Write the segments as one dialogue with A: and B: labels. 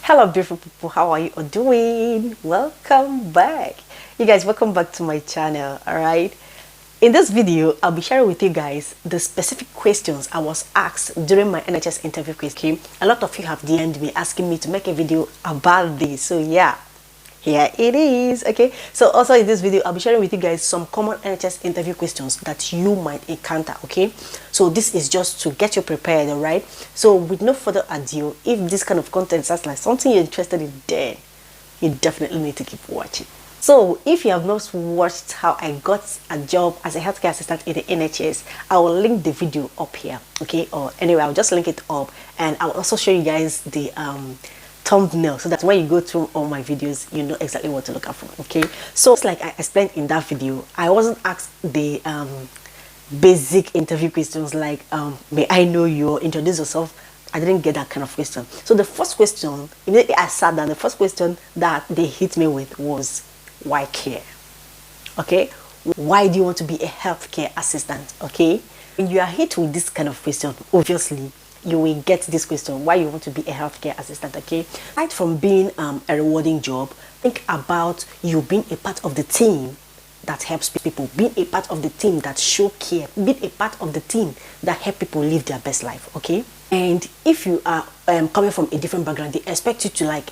A: Hello beautiful people, how are you all doing? Welcome back. You guys, welcome back to my channel. All right, in this video I'll be sharing with you guys the specific questions I was asked during my NHS interview quiz. A lot of you have DM'd me asking me to make a video about this, so yeah, here it is. Okay, so also in this video I'll be sharing with you guys some common NHS interview questions that you might encounter. Okay, so this is just to get you prepared. All right, so with no further ado, if this kind of content sounds like something you're interested in, then you definitely need to keep watching. So if you have not watched how I got a job as a healthcare assistant in the NHS, I will link the video up here. Okay, or anyway, I'll just link it up, and I'll also show you guys the thumbnail, so that when you go through all my videos you know exactly what to look out for. Okay, so it's like I explained in that video, I wasn't asked the basic interview questions like may I know you or introduce yourself. I didn't get that kind of question. So the first question, immediately I sat down, the first question that they hit me with was, why care? Okay, why do you want to be a healthcare assistant? Okay, when you are hit with this kind of question, obviously you will get this question, why you want to be a healthcare assistant. Okay, aside from being a rewarding job, think about you being a part of the team that helps people, being a part of the team that show care, being a part of the team that help people live their best life. Okay, and if you are coming from a different background, they expect you to like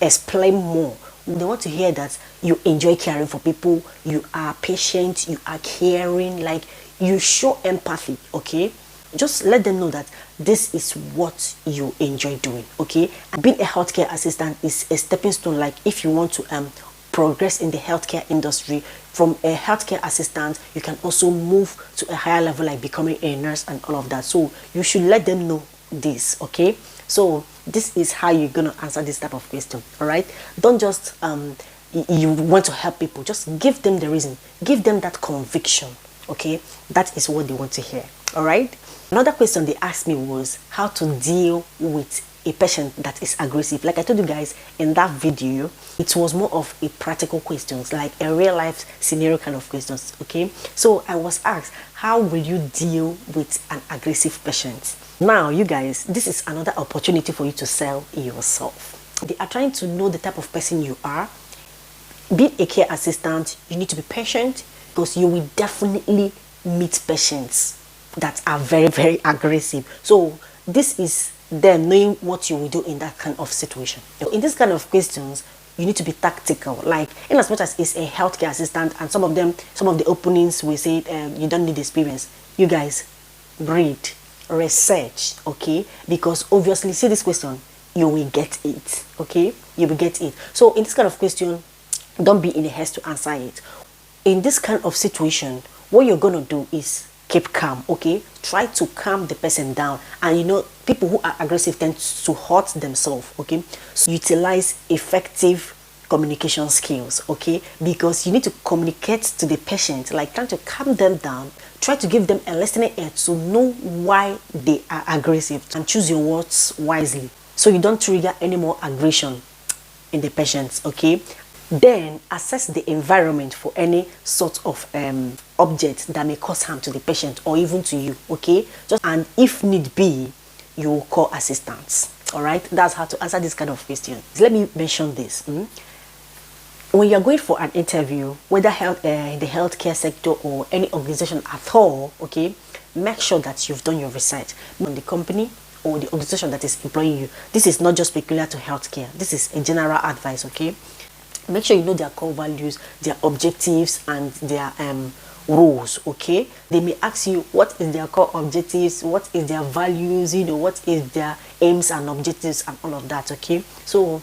A: explain more. They want to hear that you enjoy caring for people, you are patient, you are caring, like you show empathy. Okay, just let them know that this is what you enjoy doing. Okay, and being a healthcare assistant is a stepping stone. Like if you want to progress in the healthcare industry, from a healthcare assistant you can also move to a higher level, like becoming a nurse and all of that. So you should let them know this. Okay, so this is how you're gonna answer this type of question. All right, don't just you want to help people, just give them the reason, give them that conviction. Okay, that is what they want to hear. All right, another question they asked me was how to deal with a patient that is aggressive. Like I told you guys in that video, it was more of a practical questions, like a real life scenario kind of questions. Okay, so I was asked, how will you deal with an aggressive patient? Now you guys, this is another opportunity for you to sell yourself. They are trying to know the type of person you are. Being a care assistant, you need to be patient, because you will definitely meet patients that are very, very aggressive. So this is them knowing what you will do in that kind of situation. In this kind of questions, you need to be tactical. Like in as much as it's a healthcare assistant, and some of the openings will say you don't need experience. You guys, read, research. Okay, because obviously, see this question, you will get it. Okay, you will get it. So in this kind of question, don't be in a haste to answer it. In this kind of situation, what you're gonna do is keep calm. Okay, try to calm the person down. And you know, people who are aggressive tend to hurt themselves. Okay, so utilize effective communication skills. Okay, because you need to communicate to the patient, like trying to calm them down, try to give them a listening ear to know why they are aggressive, and choose your words wisely so you don't trigger any more aggression in the patients. Okay, then assess the environment for any sort of object that may cause harm to the patient or even to you. Okay, and if need be, you will call assistance. All right, that's how to answer this kind of question. Let me mention this. When you're going for an interview, whether in the healthcare sector or any organization at all, okay, make sure that you've done your research on the company or the organization that is employing you. This is not just peculiar to healthcare, this is a general advice. Okay, make sure you know their core values, their objectives, and their roles. Okay, they may ask you what is their core objectives, what is their values, you know, what is their aims and objectives and all of that. Okay, so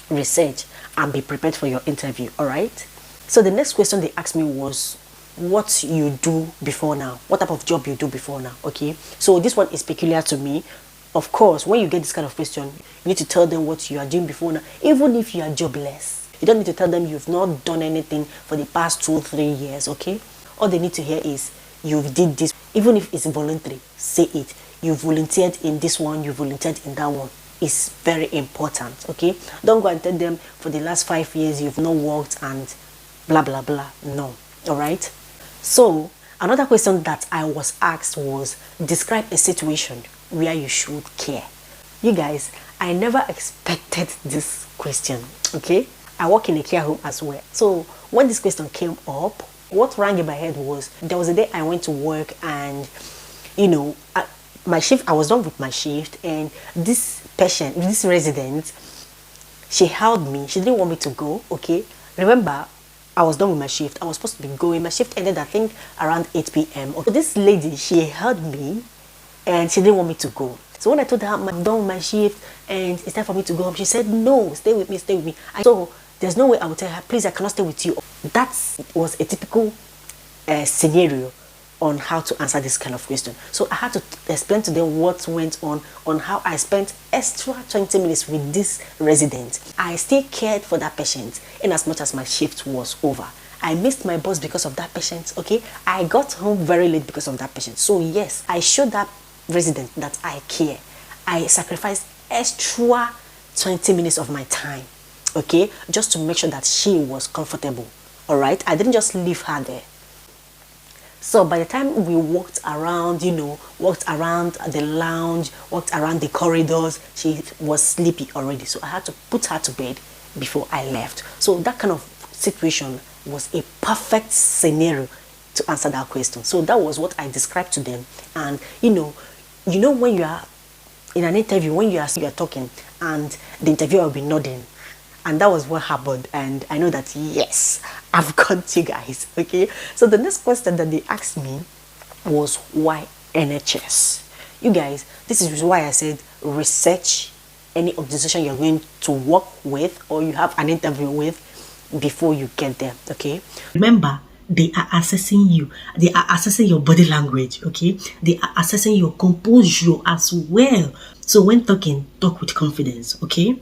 A: research and be prepared for your interview. All right, so the next question they asked me was what you do before now, what type of job you do before now. Okay, so this one is peculiar to me. Of course, when you get this kind of question, you need to tell them what you are doing before now, even if you are jobless. You don't need to tell them you've not done anything for the past 2-3 years. Okay, all they need to hear is you did this, even if it's voluntary. Say it, you volunteered in this one, you volunteered in that one. It's very important. Okay, don't go and tell them for the last 5 years you've not worked and blah blah blah. No. All right, so another question that I was asked was, describe a situation where you should care. You guys, I never expected this question, okay? I work in a care home as well. So when this question came up, what rang in my head was, there was a day I went to work and, my shift, I was done with my shift, and this patient, this resident, she held me. She didn't want me to go, okay? Remember, I was done with my shift. I was supposed to be going. My shift ended, I think, around 8 p.m. So this lady, she held me and she didn't want me to go. So when I told her I'm done with my shift and it's time for me to go home, she said, no, stay with me, stay with me. So there's no way I would tell her, please, I cannot stay with you. That was a typical scenario on how to answer this kind of question. So I had to explain to them what went on how I spent extra 20 minutes with this resident. I still cared for that patient in as much as my shift was over. I missed my boss because of that patient, okay? I got home very late because of that patient. So yes, I showed that resident that I care. I sacrificed extra 20 minutes of my time, okay? Just to make sure that she was comfortable, all right? I didn't just leave her there. So by the time we walked around, walked around the lounge, walked around the corridors, she was sleepy already. So I had to put her to bed before I left. So that kind of situation was a perfect scenario to answer that question. So that was what I described to them. And when you are in an interview, when you are talking and the interviewer will be nodding, and that was what happened. And I know that, yes, I've got you guys, okay? So the next question that they asked me was, why NHS? You guys, this is why I said research any organization you're going to work with or you have an interview with before you get there, okay? Remember, they are assessing you. They are assessing your body language, okay? They are assessing your composure as well. So when talking, talk with confidence, okay?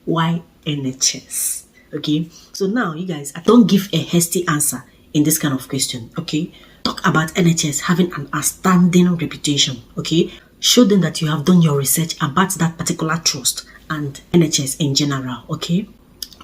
A: Why NHS? Okay, so now you guys, don't give a hasty answer in this kind of question, okay? Talk about NHS having an outstanding reputation, okay? Show them that you have done your research about that particular trust and NHS in general, okay?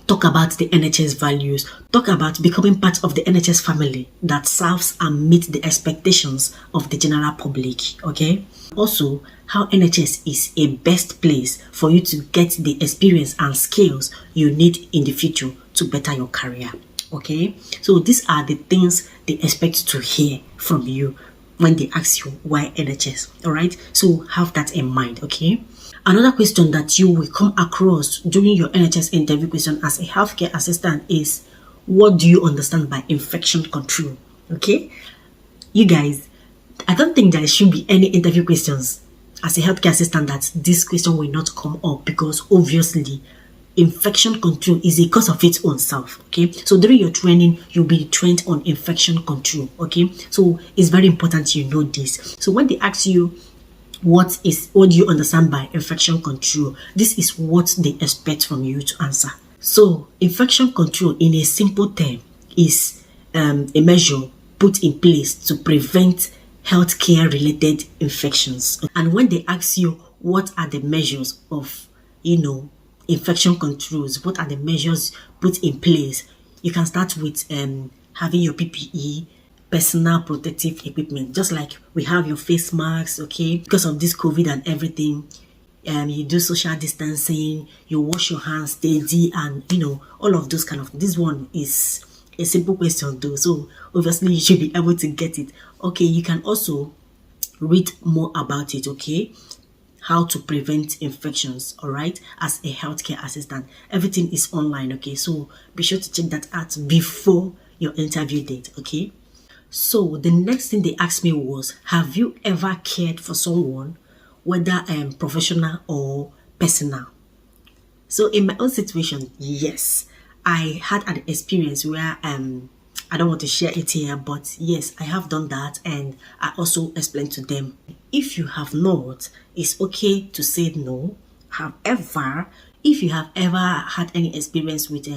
A: Talk about the NHS values. Talk about becoming part of the NHS family that serves and meets the expectations of the general public, okay? Also, how NHS is a best place for you to get the experience and skills you need in the future to better your career, okay? So these are the things they expect to hear from you when they ask you why NHS, all right? So have that in mind, okay? Another question that you will come across during your NHS interview question as a healthcare assistant is, what do you understand by infection control? Okay? You guys, I don't think there should be any interview questions as a healthcare assistant that this question will not come up, because obviously infection control is a course of its own self, okay? So during your training, you'll be trained on infection control, okay? So it's very important you know this. So when they ask you, what do you understand by infection control? This is what they expect from you to answer. So infection control in a simple term is a measure put in place to prevent healthcare related infections. And when they ask you what are the measures of, infection controls, what are the measures put in place, you can start with having your PPE, personal protective equipment, just like we have your face masks, okay? Because of this COVID and everything, you do social distancing, you wash your hands steady, and all of those kind of. This one is a simple question though, so obviously you should be able to get it. Okay, you can also read more about it, okay? How to prevent infections, all right? As a healthcare assistant, everything is online, okay? So be sure to check that out before your interview date, okay? So the next thing they asked me was, have you ever cared for someone, whether professional or personal? So in my own situation, yes, I had an experience where I don't want to share it here, but yes, I have done that, and I also explained to them. If you have not, it's okay to say no. However, if you have ever had any experience with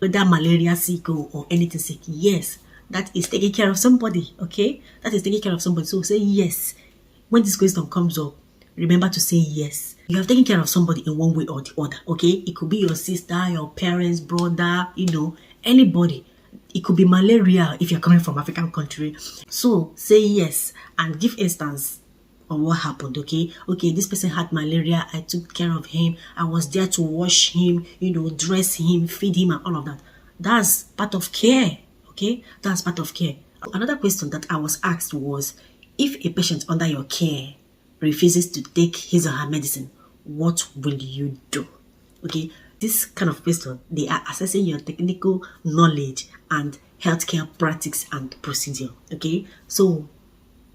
A: whether malaria sick or anything sick, yes, that is taking care of somebody, okay? That is taking care of somebody. So say yes. When this question comes up, remember to say yes. You have taken care of somebody in one way or the other, okay? It could be your sister, your parents, brother, anybody. It could be malaria if you're coming from African country. So say yes and give instance
B: on what happened. Okay, this person had malaria, I took care of him, I was there to wash him, dress him, feed him, and all of that. That's part of care. Okay, that's part of care. Another question that I was asked was, if a patient under your care refuses to take his or her medicine, what will you do? Okay, this kind of question, they are assessing your technical knowledge and healthcare practice and procedure. Okay, so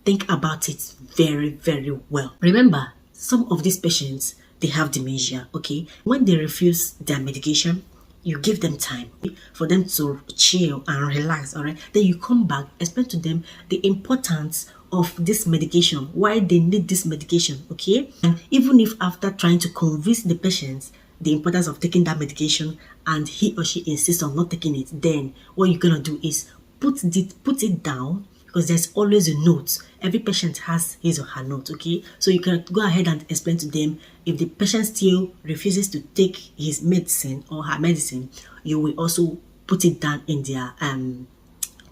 B: think about it very, very well. Remember, some of these patients, they have dementia. Okay, when they refuse their medication, you give them time for them to chill and relax. All right, then you come back, explain to them the importance of this medication, why they need this medication. Okay, and even if after trying to convince the patients the importance of taking that medication and he or she insists on not taking it, then what you're gonna do is put it down, because there's always a note. Every patient has his or her note. Okay, so you can go ahead and explain to them. If the patient still refuses to take his medicine or her medicine, you will also put it down in their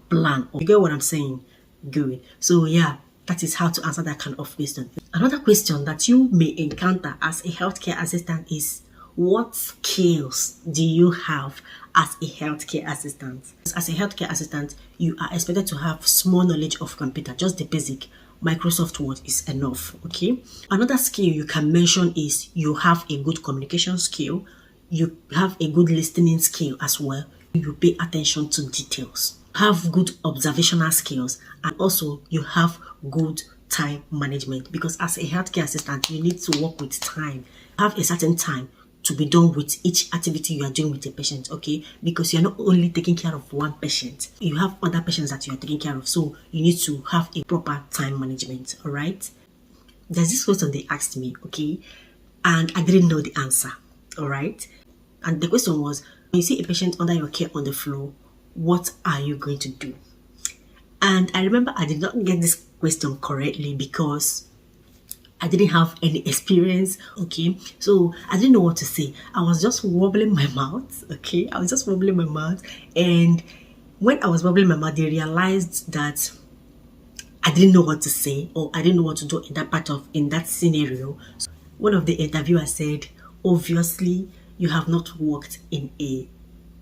B: plan. You get what I'm saying? Good. So yeah, that is how to answer that kind of question. Another question that you may encounter as a healthcare assistant is, what skills do you have as a healthcare assistant? As a healthcare assistant, you are expected to have small knowledge of computer, just the basic. Microsoft Word is enough. Okay. Another skill you can mention is you have a good communication skill. You have a good listening skill as well. You pay attention to details. Have good observational skills, and also you have good time management, because as a healthcare assistant, you need to work with time. Have a certain time to be done with each activity you are doing with a patient, okay? Because you're not only taking care of one patient, you have other patients that you are taking care of, so you need to have a proper time management. All right, there's this question they asked me, okay, and I didn't know the answer. All right, and the question was, when you see a patient under your care on the floor, what are you going to do? And I remember I did not get this question correctly because I didn't have any experience. Okay, so I didn't know what to say. I was just wobbling my mouth. Okay, I was just wobbling my mouth, and when I was wobbling my mouth, they realized that I didn't know what to say, or I didn't know what to do in that scenario. So one of the interviewers said, obviously you have not worked in a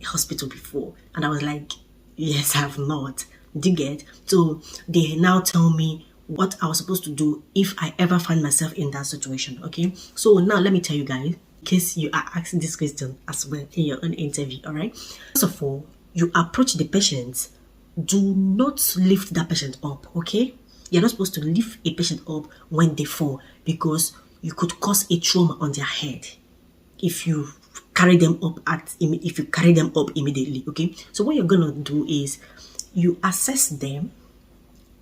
B: hospital before. And I was like, yes, I have not. Do you get? So they now tell me what I was supposed to do if I ever find myself in that situation. Okay, so now let me tell you guys, in case you are asking this question as well in your own interview. All right, first of all, you approach the patient. Do not lift that patient up. Okay, you're not supposed to lift a patient up when they fall, because you could cause a trauma on their head if you carry them up immediately. Okay, so what you're gonna do is you assess them,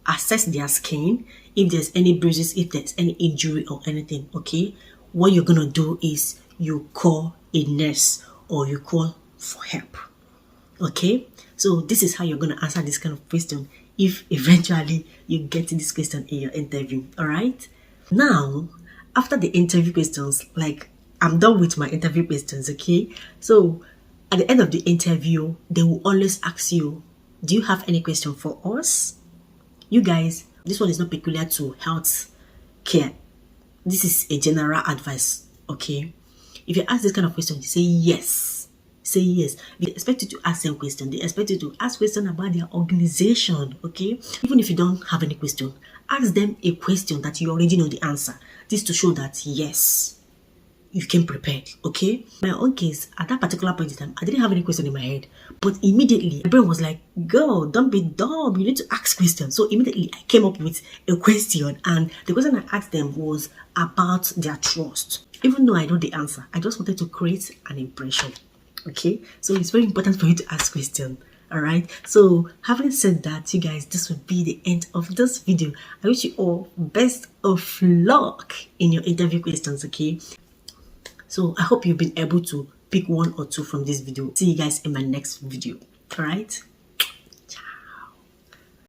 B: assess their skin, if there's any bruises, if there's any injury or anything. Okay, what you're gonna do is you call a nurse or you call for help. Okay, so this is how you're gonna answer this kind of question if eventually you get to this question in your interview. All right, now after the interview questions, like, I'm done with my interview questions. Okay, so at the end of the interview, they will always ask you, do you have any question for us? You guys, this one is not peculiar to health care. This is a general advice. Okay, if you ask this kind of question, say yes. Say yes. They expect you to ask them questions. They expect you to ask questions about their organization. Okay, even if you don't have any question, ask them a question that you already know the answer. This to show that yes, you came prepared. Okay, my own case, at that particular point in time, I didn't have any question in my head, but immediately my brain was like, girl, don't be dumb, you need to ask questions. So immediately I came up with a question, and the question I asked them was about their trust. Even though I know the answer, I just wanted to create an impression. Okay, so it's very important for you to ask questions. All right, so having said that, you guys, this will be the end of this video. I wish you all best of luck in your interview questions. Okay, so I hope you've been able to pick one or two from this video. See you guys in my next video. All right.